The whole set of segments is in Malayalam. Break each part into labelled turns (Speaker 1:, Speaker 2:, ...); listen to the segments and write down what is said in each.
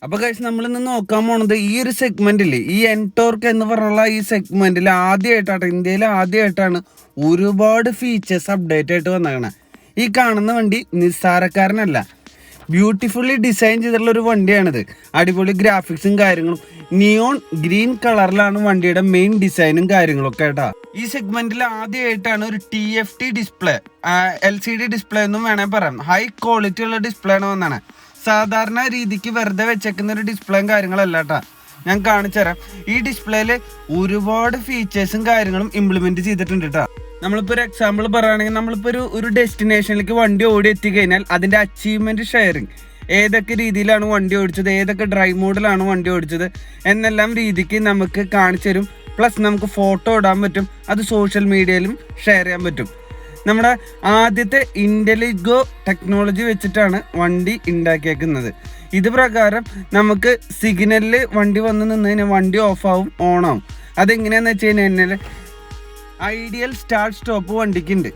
Speaker 1: അപ്പോൾ ഗൈസ് നമ്മളിന്ന് നോക്കാൻ പോണത് ഈ ഒരു സെഗ്മെന്റില് ഈ എൻടോർക്ക് എന്ന് പറഞ്ഞുള്ള ഈ സെഗ്മെന്റിൽ ആദ്യമായിട്ടാണ് ഇന്ത്യയിൽ ആദ്യമായിട്ടാണ് ഒരുപാട് ഫീച്ചേഴ്സ് അപ്ഡേറ്റ് ആയിട്ട് വന്നേക്കണേ. ഈ കാണുന്ന വണ്ടി നിസ്സാരക്കാരനല്ല, ബ്യൂട്ടിഫുള്ളി ഡിസൈൻ ചെയ്തിട്ടുള്ള ഒരു വണ്ടിയാണിത്. അടിപൊളി ഗ്രാഫിക്സും കാര്യങ്ങളും, നിയോൺ ഗ്രീൻ കളറിലാണ് വണ്ടിയുടെ മെയിൻ ഡിസൈനും കാര്യങ്ങളൊക്കെ കേട്ടാ. ഈ സെഗ്മെന്റിൽ ആദ്യമായിട്ടാണ് ഒരു TFT ഡിസ്പ്ലേ, LCD ഡിസ്പ്ലേ എന്നും വേണേൽ പറയാം. ഹൈ ക്വാളിറ്റി ഉള്ള ഡിസ്പ്ലേ ആണ് വന്നാണ്. സാധാരണ രീതിക്ക് വെറുതെ വെച്ചേക്കുന്ന ഒരു ഡിസ്പ്ലേയും കാര്യങ്ങളല്ല കേട്ടാ. ഞാൻ കാണിച്ചു തരാം. ഈ ഡിസ്പ്ലേയിൽ ഒരുപാട് ഫീച്ചേഴ്സും കാര്യങ്ങളും ഇംപ്ലിമെന്റ് ചെയ്തിട്ടുണ്ട് കേട്ടോ. നമ്മളിപ്പോൾ ഒരു എക്സാമ്പിൾ പറയുകയാണെങ്കിൽ, നമ്മളിപ്പോൾ ഒരു ഡെസ്റ്റിനേഷനിലേക്ക് വണ്ടി ഓടി എത്തിക്കഴിഞ്ഞാൽ അതിൻ്റെ അച്ചീവ്മെന്റ് ഷെയറിങ്, ഏതൊക്കെ രീതിയിലാണ് വണ്ടി ഓടിച്ചത്, ഏതൊക്കെ ഡ്രൈവ് മോഡിലാണ് വണ്ടി ഓടിച്ചത് എന്നെല്ലാം രീതിക്ക് നമുക്ക് കാണിച്ചു തരും. പ്ലസ് നമുക്ക് ഫോട്ടോ ഇടാൻ പറ്റും, അത് സോഷ്യൽ മീഡിയയിലും ഷെയർ ചെയ്യാൻ പറ്റും. നമ്മുടെ ആദ്യത്തെ ഇൻ്റലിഗോ ടെക്നോളജി വെച്ചിട്ടാണ് വണ്ടി ഉണ്ടാക്കിയേക്കുന്നത്. ഇത് പ്രകാരം നമുക്ക് സിഗ്നലിൽ വണ്ടി വന്ന് നിന്ന് കഴിഞ്ഞാൽ വണ്ടി ഓഫാവും, ഓണാവും. അതെങ്ങനെയാണെന്ന് വെച്ച് കഴിഞ്ഞാൽ ഐഡിയൽ സ്റ്റാർട്ട് സ്റ്റോപ്പ് വണ്ടിക്കുണ്ട്.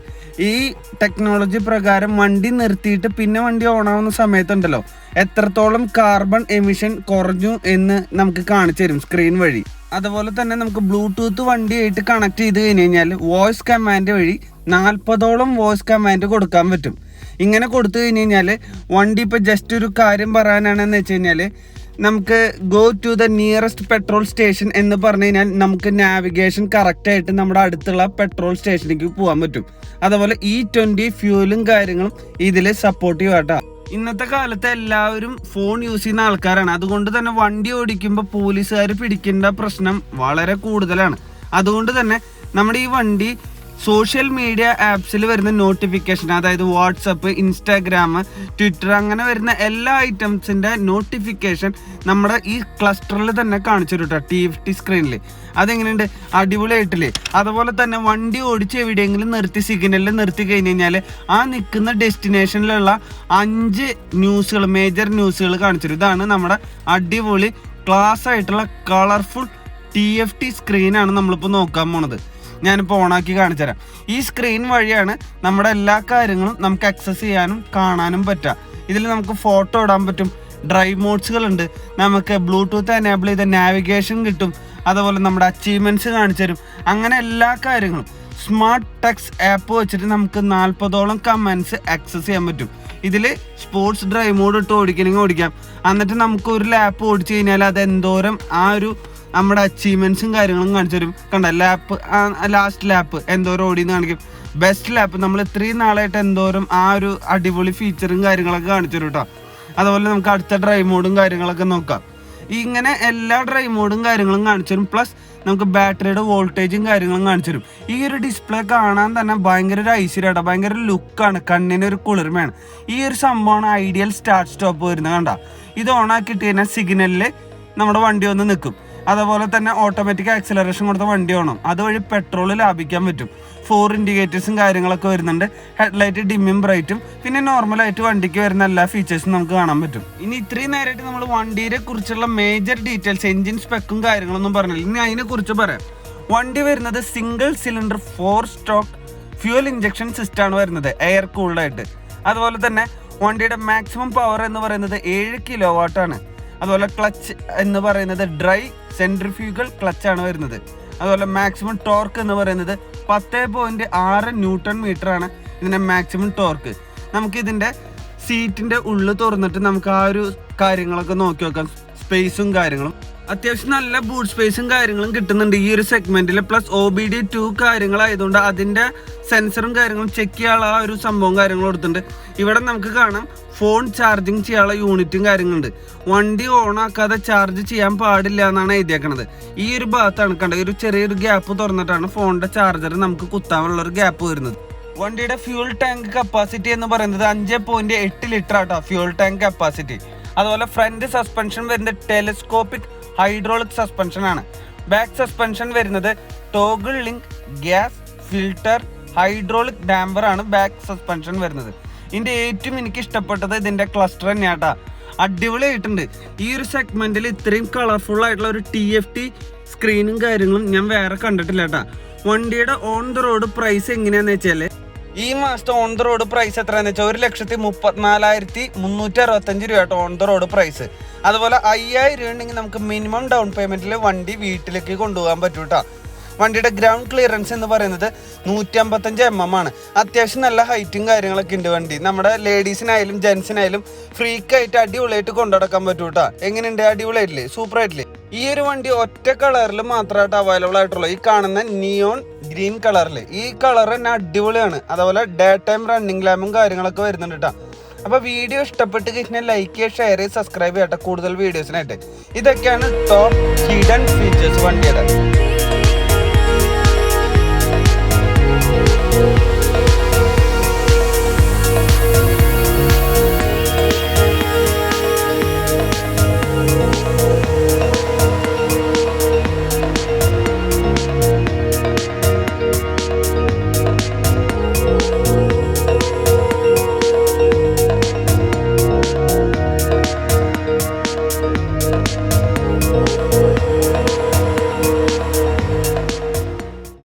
Speaker 1: ഈ ടെക്നോളജി പ്രകാരം വണ്ടി നിർത്തിയിട്ട് പിന്നെ വണ്ടി ഓണാവുന്ന സമയത്തുണ്ടല്ലോ എത്രത്തോളം കാർബൺ എമിഷൻ കുറഞ്ഞു എന്ന് നമുക്ക് കാണിച്ചു തരും സ്ക്രീൻ വഴി. അതുപോലെ തന്നെ നമുക്ക് ബ്ലൂടൂത്ത് വണ്ടിയായിട്ട് കണക്ട് ചെയ്ത് കഴിഞ്ഞ് കഴിഞ്ഞാൽ വോയിസ് കമാൻഡ് വഴി 40ഓളം വോയിസ് കമാൻഡ് കൊടുക്കാൻ പറ്റും. ഇങ്ങനെ കൊടുത്തു കഴിഞ്ഞ് കഴിഞ്ഞാൽ വണ്ടി ഇപ്പോൾ ജസ്റ്റ് ഒരു കാര്യം പറയാനാണെന്ന് വെച്ച് കഴിഞ്ഞാൽ നമുക്ക് go to the nearest petrol station എന്ന് പറഞ്ഞു കഴിഞ്ഞാൽ നമുക്ക് നാവിഗേഷൻ കറക്റ്റായിട്ട് നമ്മുടെ അടുത്തുള്ള പെട്രോൾ സ്റ്റേഷനിലേക്ക് പോകാൻ പറ്റും. അതുപോലെ E20 ഫ്യൂലും കാര്യങ്ങളും ഇതിൽ സപ്പോർട്ടീവ് ആട്ടാ. ഇന്നത്തെ കാലത്ത് എല്ലാവരും ഫോൺ യൂസ് ചെയ്യുന്ന ആൾക്കാരാണ്. അതുകൊണ്ട് തന്നെ വണ്ടി ഓടിക്കുമ്പോൾ പോലീസുകാർ പിടിക്കേണ്ട പ്രശ്നം വളരെ കൂടുതലാണ്. അതുകൊണ്ട് തന്നെ നമ്മുടെ ഈ വണ്ടി സോഷ്യൽ മീഡിയ ആപ്സിൽ വരുന്ന നോട്ടിഫിക്കേഷൻ, അതായത് വാട്സപ്പ്, ഇൻസ്റ്റാഗ്രാം, ട്വിറ്റർ, അങ്ങനെ വരുന്ന എല്ലാ ഐറ്റംസിൻ്റെ നോട്ടിഫിക്കേഷൻ നമ്മുടെ ഈ ക്ലസ്റ്ററിൽ തന്നെ കാണിച്ചു തരും കേട്ടോ, TFT സ്ക്രീനിൽ. അതെങ്ങനെയുണ്ട്, അടിപൊളിയായിട്ടില്ലേ? അതുപോലെ തന്നെ വണ്ടി ഓടിച്ച് എവിടെയെങ്കിലും നിർത്തി സിഗ്നലിൽ നിർത്തി കഴിഞ്ഞ് കഴിഞ്ഞാൽ ആ നിൽക്കുന്ന ഡെസ്റ്റിനേഷനിലുള്ള 5 ന്യൂസുകൾ, മേജർ ന്യൂസുകൾ കാണിച്ചു തരും. ഇതാണ് നമ്മുടെ അടിപൊളി ക്ലാസ് ആയിട്ടുള്ള കളർഫുൾ TFT സ്ക്രീനാണ് നമ്മളിപ്പോൾ നോക്കാൻ പോണത്. ഞാനിപ്പോൾ ഓണാക്കി കാണിച്ചു തരാം. ഈ സ്ക്രീൻ വഴിയാണ് നമ്മുടെ എല്ലാ കാര്യങ്ങളും നമുക്ക് ആക്സസ് ചെയ്യാനും കാണാനും പറ്റുക. ഇതിൽ നമുക്ക് ഫോട്ടോ ഇടാൻ പറ്റും, ഡ്രൈവ് മോഡ്സുകളുണ്ട്, നമുക്ക് ബ്ലൂടൂത്ത് എനേബിൾ ചെയ്ത നാവിഗേഷൻ കിട്ടും, അതുപോലെ നമ്മുടെ അച്ചീവ്മെൻറ്റ്സ് കാണിച്ചു തരും. അങ്ങനെ എല്ലാ കാര്യങ്ങളും സ്മാർട്ട് ടെക്സ് ആപ്പ് വെച്ചിട്ട് നമുക്ക് 40ഓളം കമൻറ്റ്സ് ആക്സസ് ചെയ്യാൻ പറ്റും. ഇതിൽ സ്പോർട്സ് ഡ്രൈവ് മോഡ് ഇട്ട് ഓടിക്കണമെങ്കിൽ ഓടിക്കാം. എന്നിട്ട് നമുക്ക് ഒരു ലാപ്പ് ഓടിച്ചു കഴിഞ്ഞാൽ അത് എന്തോരം ആ ഒരു നമ്മുടെ അച്ചീവ്മെൻറ്റ്സും കാര്യങ്ങളും കാണിച്ചു തരും. കണ്ട ലാപ്പ്, ലാസ്റ്റ് ലാപ്പ് എന്തോരം ഓടിയെന്ന് കാണിക്കും. ബെസ്റ്റ് ലാപ്പ് നമ്മൾ ഇത്രയും നാളായിട്ട് എന്തോരം ആ ഒരു അടിപൊളി ഫീച്ചറും കാര്യങ്ങളൊക്കെ കാണിച്ചു തരും കേട്ടോ. അതുപോലെ നമുക്ക് അടുത്ത ഡ്രൈവ് മോഡും കാര്യങ്ങളൊക്കെ നോക്കാം. ഇങ്ങനെ എല്ലാ ഡ്രൈവ് മോഡും കാര്യങ്ങളും കാണിച്ചു തരും. പ്ലസ് നമുക്ക് ബാറ്ററിയുടെ വോൾട്ടേജും കാര്യങ്ങളും കാണിച്ചു തരും. ഈ ഒരു ഡിസ്പ്ലേ കാണാൻ തന്നെ ഭയങ്കര ഒരു ഐശ്വര്യമാണ്, ഭയങ്കര ലുക്കാണ്, കണ്ണിനൊരു കുളിർമയാണ്. ഈ ഒരു സംഭവമാണ് ഐഡിയൽ സ്റ്റാർട്ട് സ്റ്റോപ്പ് വരുന്നത്. കണ്ട, ഇത് ഓണാക്കിയിട്ട് കഴിഞ്ഞാൽ സിഗ്നലിൽ നമ്മുടെ വണ്ടി ഒന്ന് നിൽക്കും. അതുപോലെ തന്നെ ഓട്ടോമാറ്റിക് ആക്സിലറേഷൻ കൊടുത്ത വണ്ടി വേണം, അതുവഴി പെട്രോൾ ലാഭിക്കാൻ പറ്റും. 4 ഇൻഡിക്കേറ്റേഴ്സും കാര്യങ്ങളൊക്കെ വരുന്നുണ്ട്. ഹെഡ്ലൈറ്റ് ഡിമ്മും ബ്രൈറ്റും, പിന്നെ നോർമലായിട്ട് വണ്ടിക്ക് വരുന്ന എല്ലാ ഫീച്ചേഴ്സും നമുക്ക് കാണാൻ പറ്റും. ഇനി ഇത്രയും നേരമായിട്ട് നമ്മൾ വണ്ടിയെ കുറിച്ചുള്ള മേജർ ഡീറ്റെയിൽസ്, എഞ്ചിൻ സ്പെക്കും കാര്യങ്ങളൊന്നും പറഞ്ഞില്ല. ഇനി അതിനെ കുറിച്ച് പറയാം. വണ്ടി വരുന്നത് single cylinder 4 stroke fuel injection സിസ്റ്റമാണ് വരുന്നത്, എയർ കൂൾഡായിട്ട്. അതുപോലെ തന്നെ വണ്ടിയുടെ മാക്സിമം പവർ എന്ന് പറയുന്നത് 7 കിലോവാട്ടാണ്. അതുപോലെ ക്ലച്ച് എന്ന് പറയുന്നത് ഡ്രൈ സെൻട്രിഫ്യൂഗൽ ക്ലച്ചാണ് വരുന്നത്. അതുപോലെ മാക്സിമം ടോർക്ക് എന്ന് പറയുന്നത് 10.6 ന്യൂട്ടൺ മീറ്റർ ആണ് ഇതിൻ്റെ മാക്സിമം ടോർക്ക്. നമുക്കിതിൻ്റെ സീറ്റിൻ്റെ ഉള്ളിൽ തുറന്നിട്ട് നമുക്ക് ആ ഒരു കാര്യങ്ങളൊക്കെ നോക്കി നോക്കാം, സ്പേസും കാര്യങ്ങളും. അത്യാവശ്യം നല്ല ബൂട്ട് സ്പേസും കാര്യങ്ങളും കിട്ടുന്നുണ്ട് ഈ ഒരു സെഗ്മെന്റിൽ. പ്ലസ് OBD2 കാര്യങ്ങളായതുകൊണ്ട് അതിൻ്റെ സെൻസറും കാര്യങ്ങളും ചെക്ക് ചെയ്യാനുള്ള ആ ഒരു സംഭവം കാര്യങ്ങളും കൊടുത്തിട്ടുണ്ട്. ഇവിടെ നമുക്ക് കാണാം ഫോൺ ചാർജിങ് ചെയ്യാനുള്ള യൂണിറ്റും കാര്യങ്ങളുണ്ട്. വണ്ടി ഓണാക്കാതെ ചാർജ് ചെയ്യാൻ പാടില്ല എന്നാണ് എഴുതിയേക്കണത്. ഈ ഒരു ഭാഗത്താണ് കണ്ടത്, ഒരു ചെറിയൊരു ഗ്യാപ്പ് തുറന്നിട്ടാണ് ഫോണിൻ്റെ ചാർജർ നമുക്ക് കുത്താനുള്ള ഒരു ഗ്യാപ്പ് വരുന്നത്. വണ്ടിയുടെ ഫ്യൂൾ ടാങ്ക് കപ്പാസിറ്റി എന്ന് പറയുന്നത് 5.8 ലിറ്റർ ആട്ടോ ഫ്യൂൾ ടാങ്ക് കപ്പാസിറ്റി. അതുപോലെ ഫ്രണ്ട് സസ്പെൻഷൻ വരുന്നത് ടെലിസ്കോപ്പിക് ഹൈഡ്രോളിക് സസ്പെൻഷൻ ആണ്. ബാക്ക് സസ്പെൻഷൻ വരുന്നത് toggle link gas filter hydraulic damper ആണ് ബാക്ക് സസ്പെൻഷൻ വരുന്നത്. ഇതിൻ്റെ ഏറ്റവും എനിക്ക് ഇഷ്ടപ്പെട്ടത് ഇതിൻ്റെ ക്ലസ്റ്റർ തന്നെയാട്ടാ, അടിപൊളിയായിട്ടുണ്ട്. ഈ ഒരു സെഗ്മെന്റിൽ ഇത്രയും കളർഫുൾ ആയിട്ടുള്ള ഒരു TFT സ്ക്രീനും കാര്യങ്ങളും ഞാൻ വേറെ കണ്ടിട്ടില്ല കേട്ടാ. വണ്ടിയുടെ ഓൺ ദ റോഡ് പ്രൈസ് എങ്ങനെയാണെന്ന് വെച്ചാൽ ഈ മാസത്തെ ഓൺ ദ റോഡ് പ്രൈസ് എത്രയാണെന്ന് വെച്ചാൽ 1,34,365 രൂപ കേട്ടോ ഓൺ ദ റോഡ് പ്രൈസ്. അതുപോലെ 5,000 രൂപ ഉണ്ടെങ്കിൽ നമുക്ക് മിനിമം ഡൗൺ പേയ്മെന്റിൽ വണ്ടി വീട്ടിലേക്ക് കൊണ്ടുപോകാൻ പറ്റും കേട്ടോ. വണ്ടിയുടെ ഗ്രൗണ്ട് ക്ലിയറൻസ് എന്ന് പറയുന്നത് 155 mm ആണ്. അത്യാവശ്യം നല്ല ഹൈറ്റും കാര്യങ്ങളൊക്കെ ഉണ്ട് വണ്ടി. നമ്മുടെ ലേഡീസിനായാലും ജെൻസിനായാലും ഫ്രീക്കായിട്ട് അടിപൊളിയായിട്ട് കൊണ്ടുനടക്കാൻ പറ്റും കേട്ടോ. എങ്ങനെയുണ്ട്? അടിപൊളിയായിട്ടില്ലേ? സൂപ്പർ ആയിട്ടില്ലേ? ഈ ഒരു വണ്ടി ഒറ്റ കളറിൽ മാത്രമായിട്ട് അവൈലബിൾ ആയിട്ടുള്ളൂ. ഈ കാണുന്ന നിയോൺ ഗ്രീൻ കളറിൽ. ഈ കളർ തന്നെ അടിപൊളിയാണ്. അതുപോലെ ഡേ ടൈം റണ്ണിങ് ലാമ്പും കാര്യങ്ങളൊക്കെ വരുന്നുണ്ട് കേട്ടോ. അപ്പോൾ വീഡിയോ ഇഷ്ടപ്പെട്ട് കഴിഞ്ഞാൽ ലൈക്ക് ചെയ്യുക, ഷെയർ ചെയ്യുക, സബ്സ്ക്രൈബ് ചെയ്യട്ടെ കൂടുതൽ വീഡിയോസിനായിട്ട്. ഇതൊക്കെയാണ് ടോപ്പ് ഹിഡൻ ഫീച്ചേഴ്സ് വണ്ടിയുടെ.